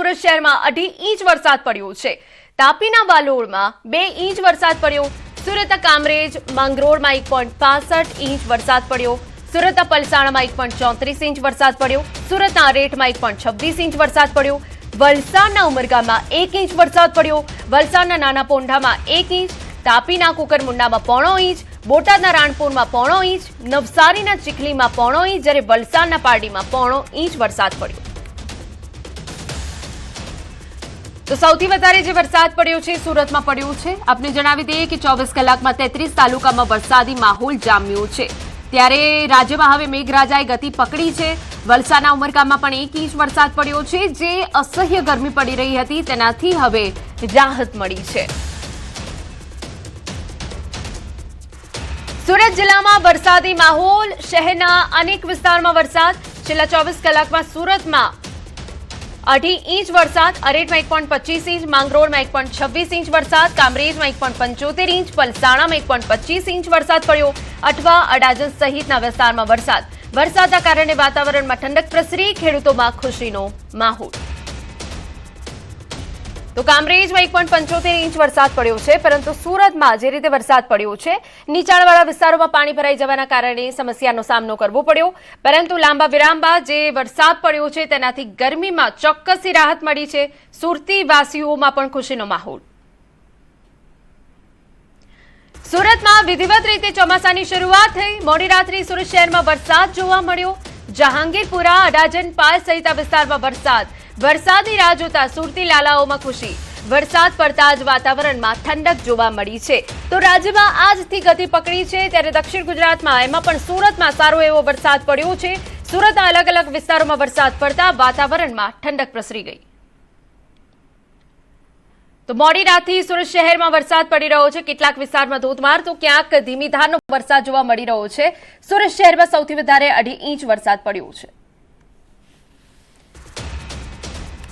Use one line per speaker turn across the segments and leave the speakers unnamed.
સુરત શહેરમાં 2.5 ઇંચ વરસાદ પડ્યો છે। તાપીના વાલોડમાં 2 ઇંચ વરસાદ પડ્યો। સુરતના કામરેજ માંગરોળમાં 1.65 ઇંચ વરસાદ પડ્યો। સુરતના પલસાણામાં 1.34 ઇંચ વરસાદ પડ્યો। સુરતના અરેઠમાં 1.26 ઇંચ વરસાદ પડ્યો। વલસાડના ઉમરગામમાં 1 ઇંચ વરસાદ પડ્યો। વલસાડના નાના પોંઢામાં 1 ઇંચ, તાપીના કુકરમુંડામાં 0.5 ઇંચ, બોટાદના રાણપુરમાં 0.5 ઇંચ, નવસારીના ચીખલીમાં 0.5 ઇંચ, જ્યારે વલસાડના પારડીમાં 0.5 ઇંચ વરસાદ પડ્યો। તો સૌથી વધારે જે વરસાદ પડ્યો છે સુરતમાં પડ્યો છે। આપને જણાવી દઈએ કે 24 કલાકમાં 33 તાલુકામાં વરસાદી માહોલ જામ્યો છે। ત્યારે રાજ્યમાં હવે મેઘરાજાએ ગતિ પકડી છે। વલસાડના ઉમરગામમાં પણ 1 ઇંચ વરસાદ પડ્યો છે, જે અસહ્ય ગરમી પડી રહી હતી તેનાથી હવે રાહત મળી છે। સુરત જિલ્લામાં વરસાદી માહોલ, શહેરના અનેક વિસ્તારમાં વરસાદ। છેલ્લા 24 કલાકમાં સુરતમાં 2.5 ઇંચ વરસાદ, અરેઠમાં 1.25 ઇંચ, માંગરોળમાં 1.26 ઇંચ વરસાદ, કામરેજમાં 1.75 ઇંચ, પલસાણામાં 1.25 ઇંચ વરસાદ પડ્યો। અઠવા, અડાજણ સહિતના વિસ્તારમાં વરસાદના કારણે વાતાવરણમાં ઠંડક પ્રસરી, ખેડૂતોમાં ખુશીનો માહોલ। તો કામરેજમાં 1.75 ઇંચ વરસાદ પડ્યો છે, પરંતુ સુરતમાં જે રીતે વરસાદ પડ્યો છે, નીચાણવાળા વિસ્તારોમાં પાણી ભરાઈ જવાના કારણે સમસ્યાનો સામનો કરવો પડ્યો। પરંતુ લાંબા વિરામ બાદ જે વરસાદ પડ્યો છે તેનાથી ગરમીમાં ચોક્કસી રાહત મળી છે। સુરતી વાસીઓમાં પણ ખુશીનો માહોલ। સુરતમાં વિધિવત રીતે ચોમાસાની શરૂઆત થઈ। મોડી રાત્રે સુરત શહેરમાં વરસાદ જોવા મળ્યો। જહાંગીરપુરા, અડાજણ, પાલ સહિતના વિસ્તારમાં વરસાદની રાહ જોતા સુરતી લાલાઓમાં ખુશી। વરસાદ પડતા જ વાતાવરણમાં ઠંડક જોવા મળી છે। તો રાજ્યમાં આજથી ગતિ પકડી છે, ત્યારે દક્ષિણ ગુજરાતમાં, એમાં પણ સુરતમાં સારો એવો વરસાદ પડ્યો છે। સુરતના અલગ અલગ વિસ્તારોમાં વરસાદ પડતા વાતાવરણમાં ઠંડક પ્રસરી ગઈ। તો મોડી રાતથી સુરત શહેરમાં વરસાદ પડી રહ્યો છે। કેટલાક વિસ્તારમાં ધોધમાર તો ક્યાંક ધીમી ધારનો વરસાદ જોવા મળી રહ્યો છે। સુરત શહેરમાં સૌથી વધારે 2.5 ઇંચ વરસાદ પડ્યો છે।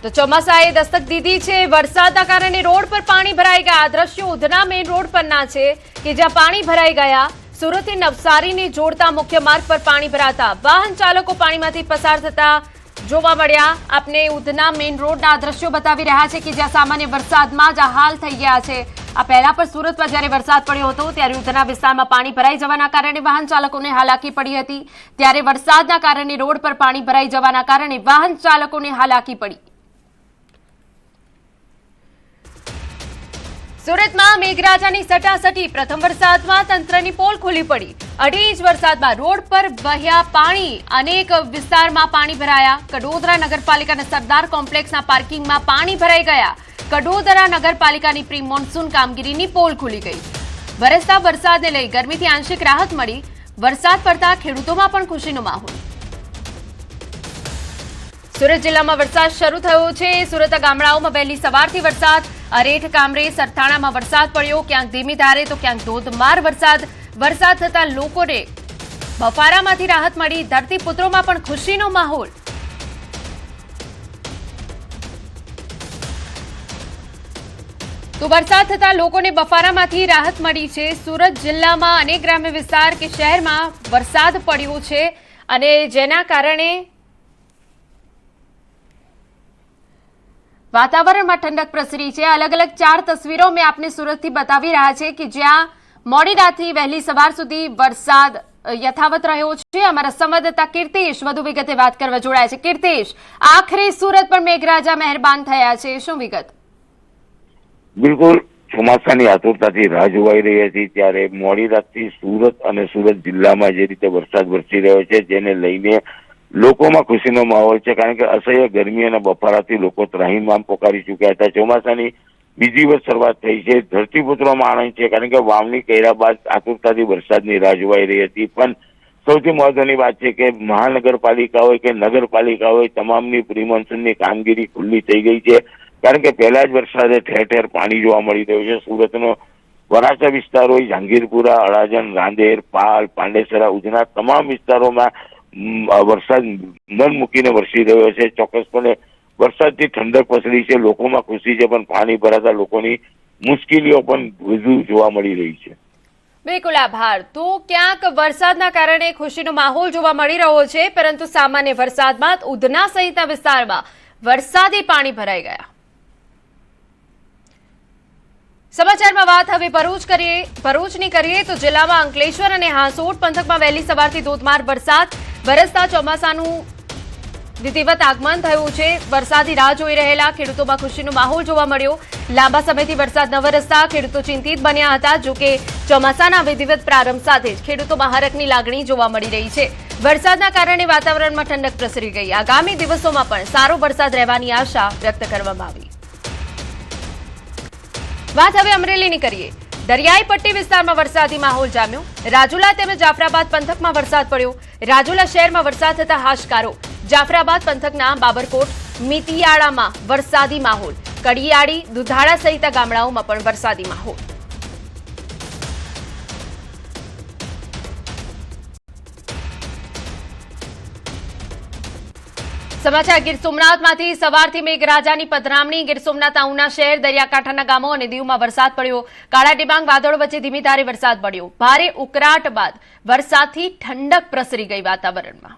તો ચોમાસાએ દસ્તક દીધી છે। વરસાદના કારણે રોડ પર પાણી ભરાઈ ગયા। દ્રશ્યો ઉધના મેઇન રોડ પરના છે કે જ્યાં પાણી ભરાઈ ગયા। સુરતથી નવસારીને જોડતા મુખ્ય માર્ગ પર પાણી ભરાતા વાહન ચાલકો પાણીમાંથી પસાર થતા જોવા મળ્યા। આપને ઉધના મેઇન રોડના દ્રશ્યો બતાવી રહ્યા છે કે જ્યાં સામાન્ય વરસાદમાં જ આ હાલ થઈ ગયા છે। આ પહેલા પણ સુરતમાં જ્યારે વરસાદ પડ્યો હતો ત્યારે ઉધના વિસ્તારમાં પાણી ભરાઈ જવાના કારણે વાહન ચાલકોને હાલાકી પડી હતી। ત્યારે વરસાદના કારણે રોડ પર પાણી ભરાઈ જવાના કારણે વાહન ચાલકોને હાલાકી પડી। સુરતમાં મેઘરાજાની સટાસટી, પ્રથમ વરસાદમાં તંત્રની પોલ ખુલ્લી પડી। 2.5 ઇંચ વરસાદમાં રોડ પર વહ્યા પાણી, અનેક વિસ્તારમાં પાણી ભરાયા। કડોદરા નગરપાલિકાના સરદાર કોમ્પ્લેક્સના પાર્કિંગમાં પાણી ભરાઈ ગયા। કડોદરા નગરપાલિકાની પ્રી મોન્સૂન કામગીરીની પોલ ખુલી ગઈ। વરસતા વરસાદને લઈ ગરમીથી આંશિક રાહત મળી। વરસાદ પડતા ખેડૂતોમાં પણ ખુશીનો માહોલ। સુરત જિલ્લામાં વરસાદ શરૂ થયો છે। સુરતના ગામડાઓમાં વહેલી સવારથી વરસાદ। અરેઠ, કામરેજ, સરથાણામાં વરસાદ પડ્યો, ક્યાંક ધીમી ધારે તો ક્યાંક ધોધમાર વરસાદ થતા લોકોને બફારામાંથી રાહત મળી। ધરતીપુત્રોમાં પણ ખુશીનો માહોલ। તો વરસાદ થતા લોકોને બફારામાંથી રાહત મળી છે। સુરત જિલ્લામાં અનેક ગ્રામ્ય વિસ્તાર કે શહેરમાં વરસાદ પડ્યો છે અને જેના કારણે વાતાવરણમાં ઠંડક પ્રસરી છે। અલગ અલગ 4 તસવીરો મેં આપને સુરતથી બતાવી રહ્યા છે કે જ્યાં મોડી રાતથી વહેલી સવાર સુધી વરસાદ યથાવત રહ્યો છે। અમારા સંવાદદાતા કીર્તિશ વધુ વિગતે વાત કરવા જોડાયા છે। કીર્તિશ, આખરે સુરત પર મેઘરાજા મહેરબાન થયા છે, શું વિગત?
બિલકુલ, ચોમાસાની આતુરતાથી રાહ જોવાઈ રહી હતી ત્યારે મોડી રાતથી સુરત અને સુરત જિલ્લામાં જે રીતે વરસાદ વરસી રહ્યો છે જેને લઈને લોકોમાં ખુશીનો માહોલ છે। કારણ કે અસહ્ય ગરમી અને બફારાથી લોકો ત્રાહિમામ પોકારી ચૂક્યા હતા। ચોમાસાની બીજી વખત શરૂઆત થઈ છે। ધરતીપુત્રોમાં આનંદ છે, કારણ કે વાવણી કર્યા બાદ આતુરતાથી વરસાદની રાહ જોવાઈ રહી હતી। પણ સૌથી મહત્વની વાત છે કે મહાનગરપાલિકા હોય કે નગરપાલિકા હોય, તમામની પ્રી મોન્સૂનની કામગીરી ખુલ્લી થઈ ગઈ છે। કારણ કે પહેલા જ વરસાદે ઠેર ઠેર પાણી જોવા મળી રહ્યું છે। સુરતનો વરાછા વિસ્તાર હોય, જહાંગીરપુરા, અડાજણ, રાંદેર, પાલ, પાંડેસરા, ઉધના તમામ વિસ્તારોમાં વરસાદ મન મૂકીને વરસી રહ્યો છે। ચોક્કસપણે વરસાદથી ઠંડક પસરી છે। લોકોમાં ખુશી છે, પણ પાણી ભરાતા લોકોની મુશ્કેલીઓ પણ વધુ જોવા મળી રહી છે।
બિલકુલ, આભાર। તો ક્યાંક વરસાદના કારણે ખુશીનો માહોલ જોવા મળી રહ્યો છે, પરંતુ સામાન્ય વરસાદમાં ઉધના સહિતના વિસ્તારમાં વરસાદી પાણી ભરાઈ ગયા। સમાચારમાં વાત હવે ભરૂચની કરીએ તો જિલ્લામાં અંકલેશ્વર અને હાંસોટ પંથકમાં વહેલી સવારથી ધોધમાર વરસાદ વરસતા ચોમાસાનું વિધિવત આગમન થયું છે। વરસાદી રાહ જોઈ રહેલા ખેડૂતોમાં ખુશીનો માહોલ જોવા મળ્યો। લાંબા સમયથી વરસાદ ન વરસતા ખેડૂતો ચિંતિત બન્યા હતા। જોકે ચોમાસાના વિધિવત પ્રારંભ સાથે જ ખેડૂતોમાં હરખની લાગણી જોવા મળી રહી છે। વરસાદના કારણે વાતાવરણમાં ઠંડક પ્રસરી ગઈ। આગામી દિવસોમાં પણ સારો વરસાદ રહેવાની આશા વ્યક્ત કરવામાં આવી। વાત હવે અમરેલીની કરીએ। દરિયાઈ પટ્ટી વિસ્તારમાં વરસાદી માહોલ જામ્યો। રાજુલા તેમજ જાફરાબાદ પંથકમાં વરસાદ પડ્યો। રાજુલા શહેરમાં વરસાદ થતા હાશકારો। જાફરાબાદ પંથકના બાબરકોટ મિતિયાળામાં વરસાદી માહોલ। કડિયાળી દુધાળા સહિત ગામડાઓમાં પણ વરસાદી માહોલ। સમાચાર ગીર સોમનાથમાંથી સવારથી મેઘરાજાની પધરામણી। ગીર સોમનાથના ઉના શહેર દરિયાકાંઠાના ગામો અને દીવમાં વરસાદ પડ્યો। કાળા ડિબાંગ વાદળો વચ્ચે ધીમી ધારે વરસાદ પડ્યો। ભારે ઉકળાટ બાદ વરસાદથી ઠંડક પ્રસરી ગઈ વાતાવરણમાં।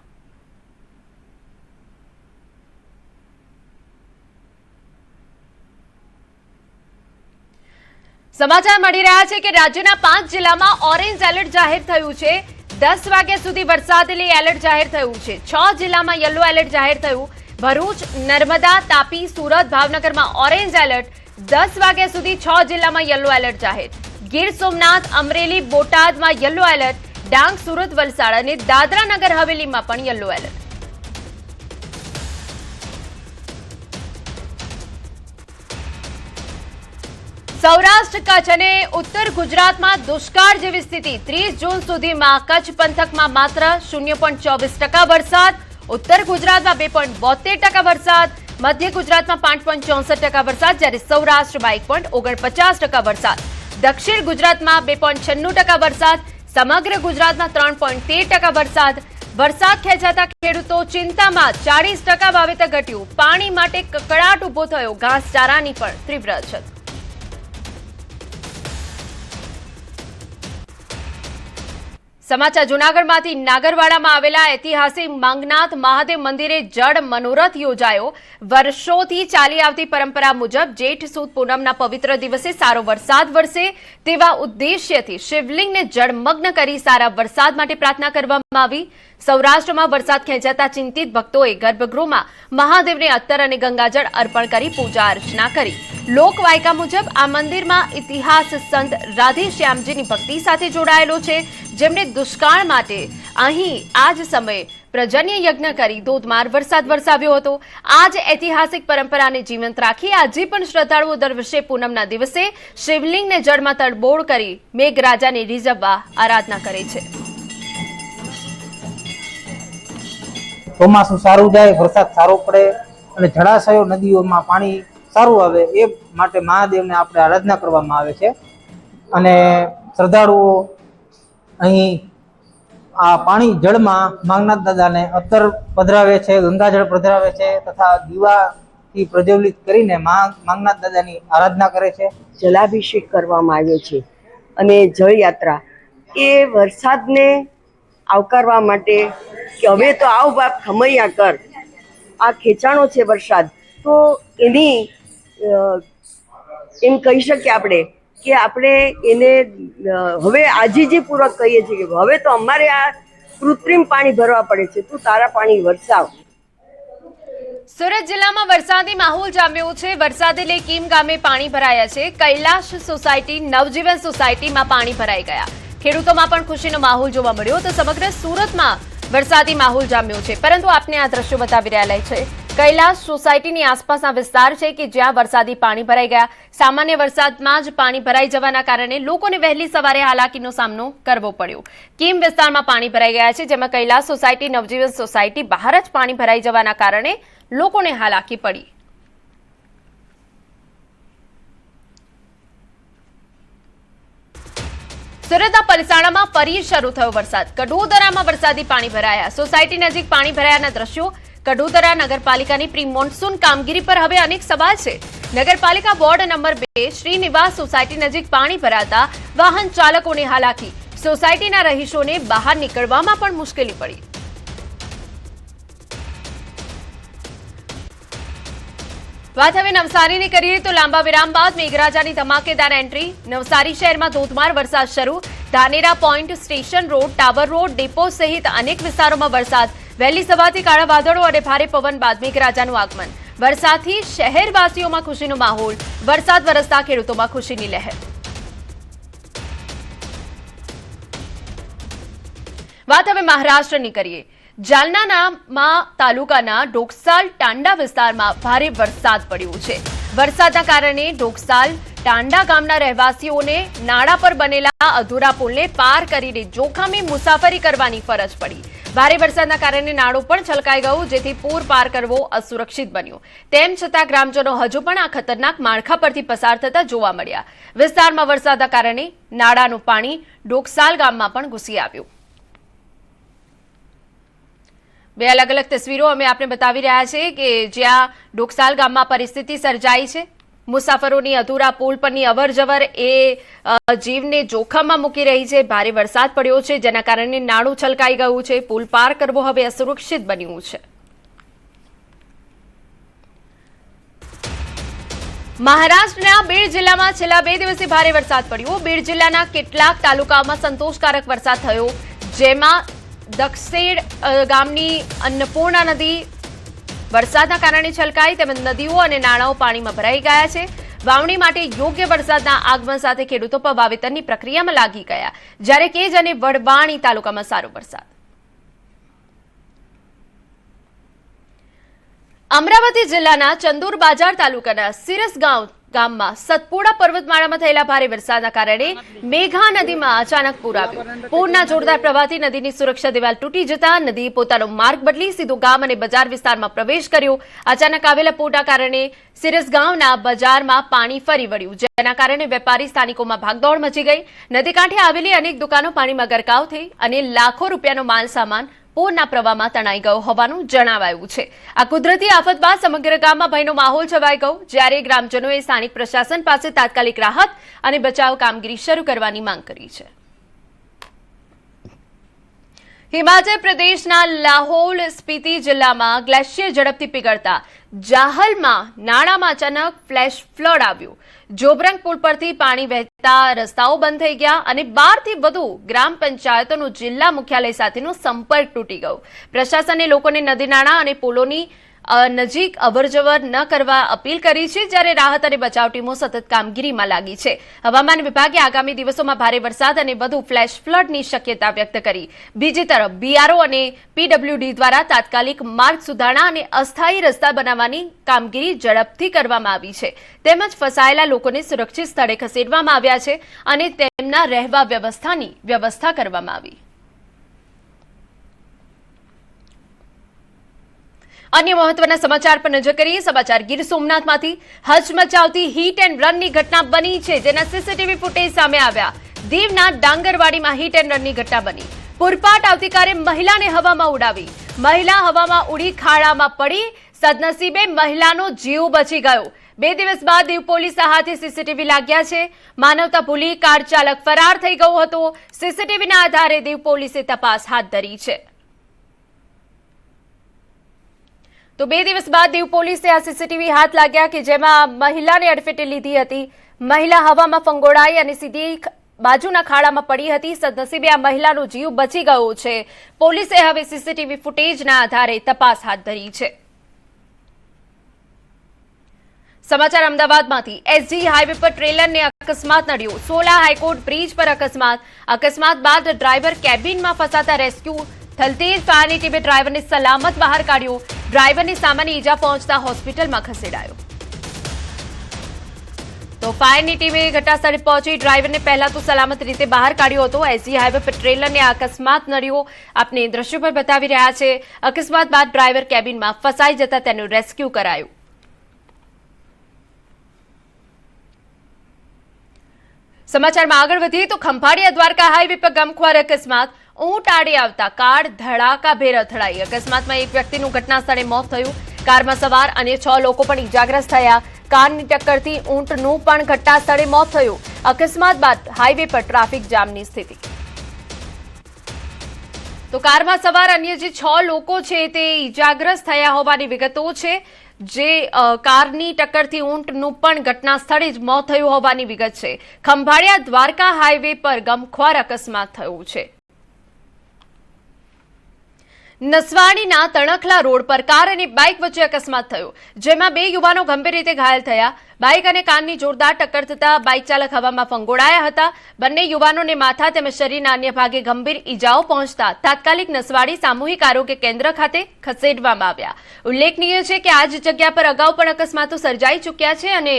સમાચાર મળી રહ્યા છે કે રાજ્યના 5 જિલ્લામાં ઓરેન્જ એલર્ટ જાહેર થયું છે। 10 વાગ્યા સુધી વરસાદની એલર્ટ જાહેર થયું છે। 6 જિલ્લામાં યલો એલર્ટ જાહેર થયું। ભરૂચ, નર્મદા, તાપી, સુરત, ભાવનગરમાં ઓરેન્જ એલર્ટ। 10 વાગ્યા સુધી 6 જિલ્લામાં યલો એલર્ટ જાહેર। ગીર સોમનાથ, અમરેલી, બોટાદમાં યલો એલર્ટ। ડાંગ, સુરત, વલસાડ અને દાદરા નગર હવેલીમાં પણ યલો એલર્ટ। સૌરાષ્ટ્ર, કચ્છ અને ઉત્તર ગુજરાતમાં દુષ્કાળ જેવી સ્થિતિ। 30 જૂન સુધીમાં કચ્છ પંથકમાં માત્ર 0.24% વરસાદ। ઉત્તર ગુજરાતમાં 2.72% વરસાદ। મધ્ય ગુજરાતમાં 5.64% વરસાદ, જ્યારે સૌરાષ્ટ્રમાં 1.49% વરસાદ। દક્ષિણ ગુજરાતમાં 2.96% વરસાદ। સમગ્ર ગુજરાતમાં 3.13% વરસાદ। વરસાદ ખેંચાતા ખેડૂતો ચિંતામાં। 40% વાવેતર ઘટ્યું। પાણી માટે કકળાટ ઉભો થયો। ઘાસચારાની પણ તીવ્ર અછત। સમાચાર જૂનાગઢમાંથી નાગરવાડામાં આવેલા ઐતિહાસિક માંગનાથ મહાદેવ મંદિરે જળ મનોરથ યોજાયો। વર્ષોથી ચાલી આવતી પરંપરા મુજબ જેઠ સુદ પૂનમના પવિત્ર દિવસે સારો વરસાદ વરસે તેવા ઉદ્દેશ્યથી શિવલિંગને જળમગ્ન કરી સારા વરસાદ માટે પ્રાર્થના કરવામાં આવી। સૌરાષ્ટ્રમાં વરસાદ ખેંચાતા ચિંતિત ભક્તોએ ગર્ભગૃહમાં મહાદેવને અત્તર અને ગંગાજળ અર્પણ કરી પૂજા અર્ચના કરી। લોકવાયકા મુજબ આ મંદિરમાં ઇતિહાસ સંત રાધેશ્યામજીની ભક્તિ સાથે જોડાયેલો છે, જેમણે દુષ્કાળ માટે અહીં આ જ સમયે પ્રજન્ય યજ્ઞ કરી ધોધમાર વરસાદ વરસાવ્યો હતો। આ જ ઐતિહાસિક પરંપરાને જીવંત રાખી આજે પણ શ્રદ્ધાળુઓ દર વર્ષે પૂનમના દિવસે શિવલિંગને જળમાં તડબોળ કરી મેઘરાજાને રીઝવવા આરાધના કરે છે।
ચોમાસું સારું જાય, વરસાદ સારો પડે અને જળાશયો નદીઓમાં પાણી સારું આવે એ માટે મહાદેવને આપણે આરાધના કરવામાં આવે છે। અને શ્રદ્ધાળુઓ અહીં આ પાણી જળમાં માંગનાથ દાદાને અત્તર પધરાવે છે, ગંગાજળ પધરાવે છે તથા દીવાથી પ્રજ્વલિત કરીને માંગનાથ દાદાની આરાધના કરે છે।
જલાભિષેક કરવામાં આવ્યો છે અને જળયાત્રા એ વરસાદને આવકારવા માટે કે હવે તો આવ બાપ ખમૈયા કર, આ ખેંચાણો છે વરસાદ, તો એની એમ કહી શકીએ આપણે કે આપણે એને હવે આજીજીપૂર્વક કહીએ છીએ કે હવે તો અમારે આ કૃત્રિમ પાણી ભરવા પડે છે, તું તારા પાણી વરસાવ।
સુરત જિલ્લામાં વરસાદી માહોલ જામ્યો છે। વરસાદે લઈ કીમ ગામે પાણી ભરાયા છે। કૈલાશ સોસાયટી, નવજીવન સોસાયટીમાં પાણી ભરાઈ ગયા। ખેડૂતોમાં પણ ખુશીનો માહોલ જોવા મળ્યો તો સમગ્ર સુરતમાં વરસાદી માહોલ જામ્યો છે। પરંતુ આપને આ દ્રશ્યો બતાવી રહ્યા છે કૈલાશ સોસાયટીની આસપાસના વિસ્તાર છે કે જ્યાં વરસાદી પાણી ભરાઈ ગયા। સામાન્ય વરસાદમાં જ પાણી ભરાઈ જવાના કારણે લોકોને વહેલી સવારે હાલાકીનો સામનો કરવો પડ્યો। કીમ વિસ્તારમાં પાણી ભરાઈ ગયા છે, જેમાં કૈલાશ સોસાયટી, નવજીવન સોસાયટી બહાર જ પાણી ભરાઈ જવાના કારણે લોકોને હાલાકી પડી। સુરતના પલસાણામાં ફરી શરૂ થયો વરસાદ। કડોદરામાં વરસાદી પાણી ભરાયા। સોસાયટી નજીક પાણી ભરાયાના દ્રશ્યો। કડોદરા નગરપાલિકાની પ્રી મોન્સૂન કામગીરી પર હવે અનેક સવાલ છે। નગરપાલિકા વોર્ડ નંબર 2 શ્રીનિવાસ સોસાયટી નજીક પાણી ભરાતા વાહન ચાલકોને હાલાકી। સોસાયટીના રહીશોને બહાર નીકળવામાં પણ મુશ્કેલી પડી। વાત હવે નવસારીની કરીએ તો લાંબા વિરામ બાદ મેઘરાજાની ધમાકેદાર એન્ટ્રી. નવસારી શહેરમાં ધોધમાર વરસાદ શરૂ. Dhanera point, station road, tower road, depot સહિત અનેક વિસ્તારોમાં વરસાદ. વહેલી સવારથી કાળા વાદળો અને ભારે પવન બાદ મેઘરાજાનું આગમન. વરસાદથી શહેરવાસીઓમાં ખુશીનો માહોલ. વરસાદ વરસતા ખેડૂતોમાં ખુશીની લહેર. વાત હવે મહારાષ્ટ્રની કરીએ. જાલના તાલુકાના ઢોકસાલ ટાંડા વિસ્તારમાં ભારે વરસાદ પડ્યો છે. વરસાદના કારણે ઢોકસાલ ટાંડા ગામના રહેવાસીઓને નાળા પર બનેલા અધૂરા પુલને પાર કરીને જોખમી મુસાફરી કરવાની ફરજ પડી. ભારે વરસાદના કારણે નાળું પણ છલકાઈ ગયું, જેથી પૂર પાર કરવો અસુરક્ષિત બન્યો. તેમ છતાં ગ્રામજનો હજુ પણ આ ખતરનાક માળખા પરથી પસાર થતા જોવા મળ્યા. વિસ્તારમાં વરસાદના કારણે નાળાનું પાણી ઢોકસાલ ગામમાં પણ ઘૂસી આવ્યું. બે અલગ અલગ તસવીરો અમે આપને બતાવી રહ્યા છે કે જ્યાં ઢોકસાલ ગામમાં પરિસ્થિતિ સર્જાઈ છે. મુસાફરોની અધૂરા પુલ પરની અવરજવર એ જીવને જોખમમાં મૂકી રહી છે. ભારે વરસાદ પડ્યો છે, જેના કારણે નાળું છલકાઈ ગયું છે. પુલ પાર કરવો હવે અસુરક્ષિત બન્યું છે. મહારાષ્ટ્રના બીડ જિલ્લામાં છેલ્લા 2 દિવસથી ભારે વરસાદ પડ્યો. બીડ જિલ્લાના કેટલાક તાલુકાઓમાં સંતોષકારક વરસાદ થયો, જેમાં દક્ષેડ ગામની અન્નપૂર્ણા નદી વરસાદના કારણે છલકાઈ, તેમજ નદીઓ અને નાળાઓ પાણીમાં ભરાઈ ગયા છે. વાવણી માટે યોગ્ય વરસાદના આગમન સાથે ખેડૂતો પણ વાવેતરની પ્રક્રિયામાં લાગી ગયા, જ્યારે કેજ અને વડવાણી તાલુકામાં સારો વરસાદ. અમરાવતી જિલ્લાના ચંદુર બાજાર તાલુકાના સિરસ ગામમાં સતપુડા પર્વતમાળામાં થયેલા ભારે વરસાદના કારણે મેઘા નદીમાં અચાનક પૂર આવ્યું. પૂરના જોરદાર પ્રવાહથી નદીની સુરક્ષા દિવાલ તૂટી જતા નદી પોતાનો માર્ગ બદલી સીધો ગામ અને બજાર વિસ્તારમાં પ્રવેશ કર્યો. અચાનક આવેલા પૂરના કારણે સિરસ ગામના બજારમાં પાણી ફરી વળ્યું, જેના કારણે વેપારી સ્થાનિકોમાં ભાગદોડ મચી ગઈ. નદી કાંઠે આવેલી અનેક દુકાનો પાણીમાં ગરકાવ થઈ અને લાખો રૂપિયાનો માલ સામાન પૂરના પ્રવાહમાં તણાઈ ગયો હોવાનું જણાવાયું છે. આ કુદરતી આફત બાદ સમગ્ર ગામમાં ભયનો માહોલ છવાઈ ગયો, જ્યારે ગ્રામજનોએ સ્થાનિક પ્રશાસન પાસે તાત્કાલિક રાહત અને બચાવ કામગીરી શરૂ કરવાની માંગ કરી છે. હિમાચલ પ્રદેશના લાહોલ સ્પીતિ જિલ્લામાં ગ્લેશિયર ઝડપથી પીગળતા જાહલમાં નાળામાં અચાનક ફ્લેશ ફ્લડ આવ્યું. જોબરંગ પુલ પરથી પાણી વહેતા રસ્તાઓ બંધ થઈ ગયા અને 12 થી વધુ ગ્રામ પંચાયતોનો જિલ્લા મુખ્યાલય સાથેનો સંપર્ક તૂટી ગયો. પ્રશાસને લોકોને નદી નાળા અને પુલોની નજીક અવરજવર ન કરવા અપીલ કરી છે, જ્યારે રાહત અને બચાવ ટીમો સતત કામગીરીમાં લાગી છે. હવામાન વિભાગે આગામી દિવસોમાં ભારે વરસાદ અને વધુ ફ્લેશ ફ્લડની શક્યતા વ્યક્ત કરી. બીજી તરફ BRO અને PWD દ્વારા તાત્કાલિક માર્ગ સુધારણા અને અસ્થાયી રસ્તા બનાવવાની કામગીરી ઝડપથી કરવામાં આવી છે, તેમજ ફસાયેલા લોકોને સુરક્ષિત સ્થળે ખસેડવામાં આવ્યા છે અને તેમના રહેવા વ્યવસ્થાની વ્યવસ્થા કરવામાં આવી. અન્ય મહત્વના સમાચાર પર નજર કરીએ. સમાચાર ગીર સોમનાથમાંથી હચમચાવતી હિટ એન્ડ રનની ઘટના બની છે, જેના CCTV ફૂટેજ સામે આવ્યા. દીવના ડાંગરવાડીમાં હિટ એન્ડ રનની ઘટના બની. પૂરપાટ આવતીકાલે મહિલાને હવામાં ઉડાવી. મહિલા હવામાં ઉડી ખાડામાં પડી. સદનસીબે મહિલાનો જીવ બચી ગયો. 2 દિવસ બાદ દીવ પોલીસના હાથે CCTV લાગ્યા છે. માનવતા ભૂલી કાર ચાલક ફરાર થઈ ગયો હતો. CCTVના આધારે દીવ પોલીસે તપાસ હાથ ધરી છે. તો 2 દિવસ બાદ દીવ પોલીસે આ CCTV હાથ લાગ્યા કે જેમાં મહિલાને અડફેટે લીધી હતી. મહિલા હવામાં ફંગોળાઈ અને સીધી બાજુના ખાડામાં પડી હતી. સદનસીબે આ મહિલાનો જીવ બચી ગયો છે. પોલીસે હવે CCTV ફૂટેજના આધારે તપાસ હાથ ધરી છે. સમાચાર અમદાવાદમાંથી. SG હાઈવે પર ટ્રેલરને અકસ્માત નડ્યો. સોલા હાઈકોર્ટ બ્રિજ પર અકસ્માત બાદ ડ્રાઈવર કેબિનમાં ફસાતા રેસ્ક્યુ. થલતેજ ફાયરની ટીમે ડ્રાઈવરને સલામત બહાર કાઢ્યો. ડ્રાઈવરને સામાન્ય ઈજા પહોંચતા હોસ્પિટલમાં ખસેડાયો. તો ફાયરની ટીમે ઘટનાસ્થળે પહોંચી ડ્રાઈવરને પહેલા તો સલામત રીતે બહાર કાઢ્યો હતો. SG હાઈવે પર ટ્રેલરને અકસ્માત નડ્યો. આપને દ્રશ્યો પર બતાવી રહ્યા છે. અકસ્માત બાદ ડ્રાઈવર કેબિનમાં ફસાઈ જતા તેનું રેસ્ક્યુ કરાયું. સમાચારમાં આગળ વધીએ તો ખંભાળિયા દ્વારકા હાઈવે પર ગમખ્વાર અકસ્માત. ઊંટ આડે આવતા કાર ધડાકાભેર અથડાઈ. અકસ્માતમાં એક વ્યક્તિનું ઘટના સ્થળે મોત થયું. કારમાં સવાર અને 6 લોકો પણ ઈજાગ્રસ્ત થયા. કારની ટક્કરથી ઊંટનું પણ ઘટના સ્થળે મોત થયું. અકસ્માત બાદ હાઈવે પર ટ્રાફિક જામની સ્થિતિ. તો કારમાં સવાર અન્ય જે 6 લોકો છે તે ઈજાગ્રસ્ત થયા હોવાની વિગતો છે. જે કારની ટક્કરથી ઊંટનું પણ ઘટના સ્થળે જ મોત થયું હોવાની વિગત છે. ખંભાળિયા દ્વારકા હાઈવે પર ગમખ્વાર અકસ્માત થયો છે. નસવાડીના તણખલા રોડ પર કાર અને બાઇક વચ્ચે અકસ્માત થયો, જેમાં 2 યુવાનો ગંભીર રીતે ઘાયલ થયા. બાઇક અને કારની જોરદાર ટક્કર થતા બાઇક ચાલક હવામાં ફંગોળાયા હતા. બંને યુવાનોને માથા તેમજ શરીરના અન્ય ભાગે ગંભીર ઈજાઓ પહોંચતા તાત્કાલિક નસવાડી સામૂહિક આરોગ્ય કેન્દ્ર ખાતે ખસેડવામાં આવ્યા. ઉલ્લેખનીય છે કે આ જ જગ્યા પર અગાઉ પણ અકસ્માતો સર્જાઈ ચૂક્યા છે અને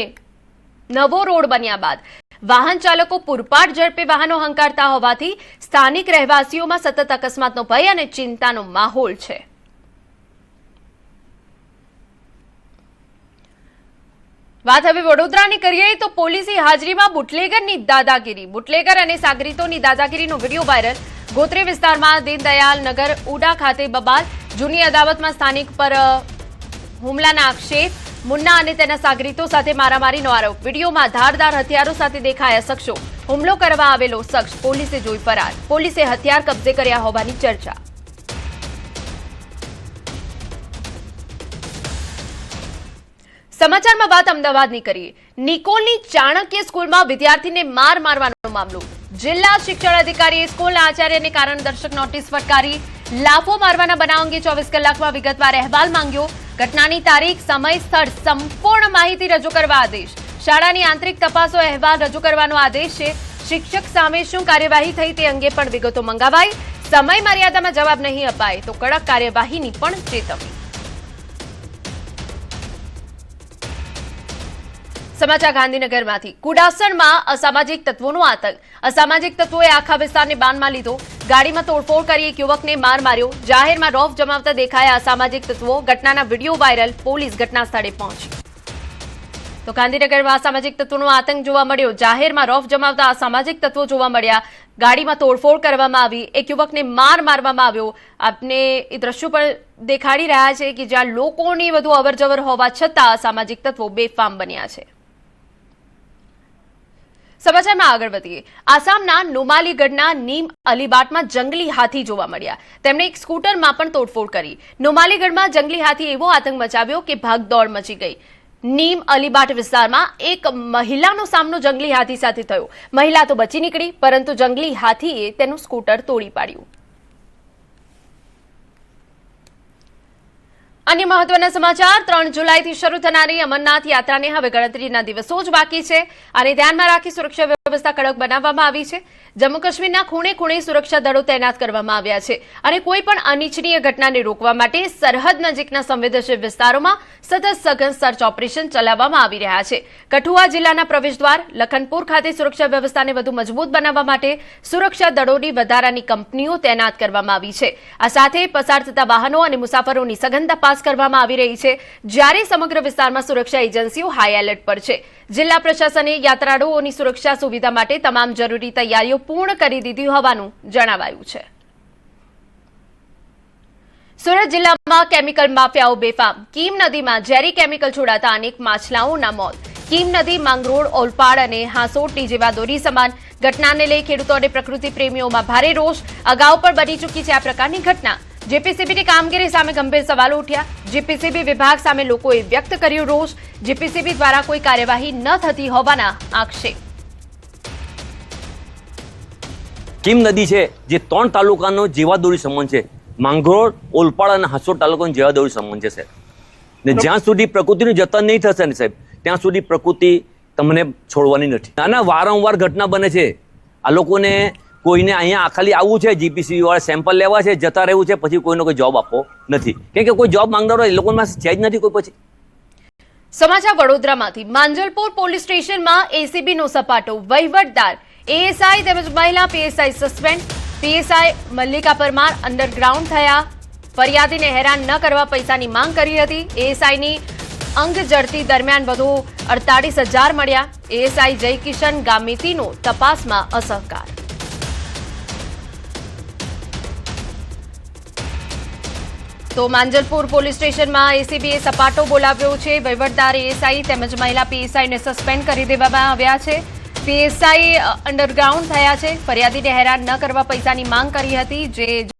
નવો રોડ બન્યા બાદ વાહન ચાલકો પૂરપાટ ઝડપે વાહનો હંકારતા હોવાથી સ્થાનિક રહેવાસીઓમાં સતત અકસ્માતનો ભય અને ચિંતાનો માહોલ છે. વાત હવે વડોદરાની કરીએ તો પોલીસની હાજરીમાં બુટલેગરની દાદાગીરી. બુટલેગર અને સાગરીતોની દાદાગીરીનો વિડીયો વાયરલ. ગોત્રી વિસ્તારમાં દીનદયાલ નગર ઉડા ખાતે બબાલ. જૂની અદાવતમાં સ્થાનિક પર હુમલાના આક્ષેપ. મુન્ના અને તેના સાગરીતો સાથે મારામારીનો આરોપ. વિડીયોમાં ધારદાર હથિયારો સાથે દેખાયા શખ્સો. હુમલો કરવા આવેલો શખ્સ પોલીસે જોઈ ફરાર. પોલીસે હથિયાર કબજે કર્યા હોવાની ચર્ચા. સમાચારમાં વાત અમદાવાદની કરીએ. નિકોલની ચાણક્ય સ્કૂલમાં વિદ્યાર્થીને માર મારવાનો મામલો. જિલ્લા શિક્ષણ અધિકારીએ સ્કૂલના આચાર્યને કારણદર્શક નોટિસ ફટકારી. લાફો મારવાના બનાવ અંગે 24 કલાકમાં વિગતવાર અહેવાલ માંગ્યો. ઘટનાની તારીખ, સમય, સ્થળ સંપૂર્ણ માહિતી રજૂ કરવા આદેશ. શાળાની આંતરિક તપાસો અહેવાલ રજૂ કરવાનો આદેશ છે. શિક્ષક સામે શું કાર્યવાહી થઈ તે અંગે પણ વિગતો મંગાવાઈ. સમય મર્યાદામાં જવાબ નહીં અપાય તો કડક કાર્યવાહીની પણ ચેતવણી. સમાચાર ગાંધીનગરમાંથી. કુડાસણમાં અસામાજિક તત્વોનો આતંક. અસામાજિક તત્વોએ આખા વિસ્તારને બાનમાં લીધો. ગાડીમાં તોડફોડ કરી એક યુવકને માર માર્યો. જાહેરમાં રોફ જમાવતા દેખાયા અસામાજિક તત્વો. ઘટનાના વિડીયો વાયરલ. પોલીસ ઘટના સ્થળે પહોંચી. તો ગાંધીનગરમાં અસામાજિક તત્વોનો આતંક જોવા મળ્યો. જાહેરમાં રોફ જમાવતા અસામાજિક તત્વો જોવા મળ્યા. ગાડીમાં તોડફોડ કરવામાં આવી. એક યુવકને માર મારવામાં આવ્યો. આપને એ દ્રશ્યો પણ દેખાડી રહ્યા છે કે જ્યાં લોકોની વધુ અવરજવર હોવા છતાં અસામાજિક તત્વો બેફામ બન્યા છે. સમાચારમાં આગળ વધીએ. આસામના નુમાલીગઢના નીમ અલીબાટમાં જંગલી હાથી જોવા મળ્યા. તેમણે એક સ્કૂટરમાં પણ તોડફોડ કરી. નુમાલીગઢમાં જંગલી હાથી એવો આતંક મચાવ્યો કે ભાગદોડ મચી ગઈ. નીમ અલીબાટ વિસ્તારમાં એક મહિલાનો સામનો જંગલી હાથી સાથે થયો. મહિલા તો બચી નીકળી, પરંતુ જંગલી હાથીએ તેનું સ્કૂટર તોડી પાડ્યું. અન્ય મહત્વના સમાચાર. 3 જુલાઈથી શરૂ થનારી અમરનાથ યાત્રાને હવે ગણતરીના દિવસો જ બાકી છે. આને ધ્યાનમાં રાખી સુરક્ષા વ્યવસ્થા કડક બનાવવામાં આવી છે. જમ્મુ કાશ્મીરના ખૂણે ખૂણે સુરક્ષા દળો તૈનાત કરવામાં આવ્યા છે અને કોઈ પણ અનિચ્છનીય ઘટનાને રોકવા માટે સરહદ નજીકના સંવેદનશીલ વિસ્તારોમાં સતત સઘન સર્ચ ઓપરેશન ચલાવવામાં આવી રહ્યા છે. કઠુઆ જિલ્લાના પ્રવેશદ્વાર લખનપુર ખાતે સુરક્ષા વ્યવસ્થાને વધુ મજબૂત બનાવવા માટે સુરક્ષા દળોની વધારાની કંપનીઓ તૈનાત કરવામાં આવી છે. આ સાથે પસાર થતા વાહનો અને મુસાફરોની સઘન તપાસ કરવામાં આવી રહી છે, જ્યારે સમગ્ર વિસ્તારમાં સુરક્ષા એજન્સીઓ હાઈ એલર્ટ પર છે. જિલ્લા પ્રશાસને યાત્રાળુઓની સુરક્ષા સુવિધા માટે તમામ જરૂરી તૈયારીઓ પૂર્ણ કરી દીધી હોવાનું જણાવાયું છે. સુરત જિલ્લામાં કેમિકલ માફિયાઓ બેફામ. કીમ નદીમાં ઝેરી કેમિકલ છોડાતા અનેક માછલાઓના મોત. કીમ નદી માંગરોળ, ઓલપાડ અને હાંસોટી જેવા દોરી સમાન. ઘટનાને લઈ ખેડૂતો અને પ્રકૃતિ પ્રેમીઓમાં ભારે રોષ. અગાઉ પણ બની ચૂકી છે આ પ્રકારની ઘટના. જીપીસીબીની કામગીરી સામે ગંભીર સવાલો ઉઠ્યા. જીપીસીબી વિભાગ સામે લોકોએ વ્યક્ત કર્યો રોષ. જીપીસીબી દ્વારા કોઈ કાર્યવાહી ન થતી હોવાના આક્ષેપ.
કીમ નદી છે જે 3 તાલુકાનો જીવાદોરી સંબંધ છે. માંગરોળ, ઓલપાડ અને હાંસોટ તાલુકાનો જીવાદોરી સંબંધ છે સાહેબ. ને જ્યાં સુધી પ્રકૃતિનું જતન નહીં થશે ને સાહેબ, ત્યાં સુધી પ્રકૃતિ તમને છોડવાની નથી. આના વારંવાર ઘટના બને છે. આ લોકોને કોઈને અહીંયા ખાલી આવવું છે, જીપીસીબી વાળા સેમ્પલ લેવા છે, જતા રહેવું છે, પછી કોઈનો કોઈ જોબ આપવો નથી. કેમ કે કોઈ જોબ માંગનારો એ લોકોમાં છે જ નથી કોઈ. પછી
સમાચાર વડોદરામાંથી. માંજલપુર પોલીસ સ્ટેશનમાં એસીબીનો સપાટો. વહીવટદાર, એએસઆઈ તેમજ મહિલા PSI suspend. PSI Mallika Parmar underground થયા. ફરિયાદીને હેરાન ન કરવા પૈસાની માંગ કરી હતી. એએસઆઈની અંગ જડતી દરમિયાન વધુ 48,000 મળ્યા. એએસઆઈ જયકિશન ગામિતીનો તપાસમાં અસહકાર. તો માંજલપુર પોલીસ સ્ટેશનમાં એસીબીએ સપાટો બોલાવ્યો છે. વહીવટદાર, એએસઆઈ તેમજ મહિલા પીએસઆઈને સસ્પેન્ડ કરી દેવામાં આવ્યા છે. પીએસઆઈ અંડરગ્રાઉન્ડ થયા છે. ફરિયાદીને હેરાન ન કરવા પૈસાની માંગ કરી હતી, જે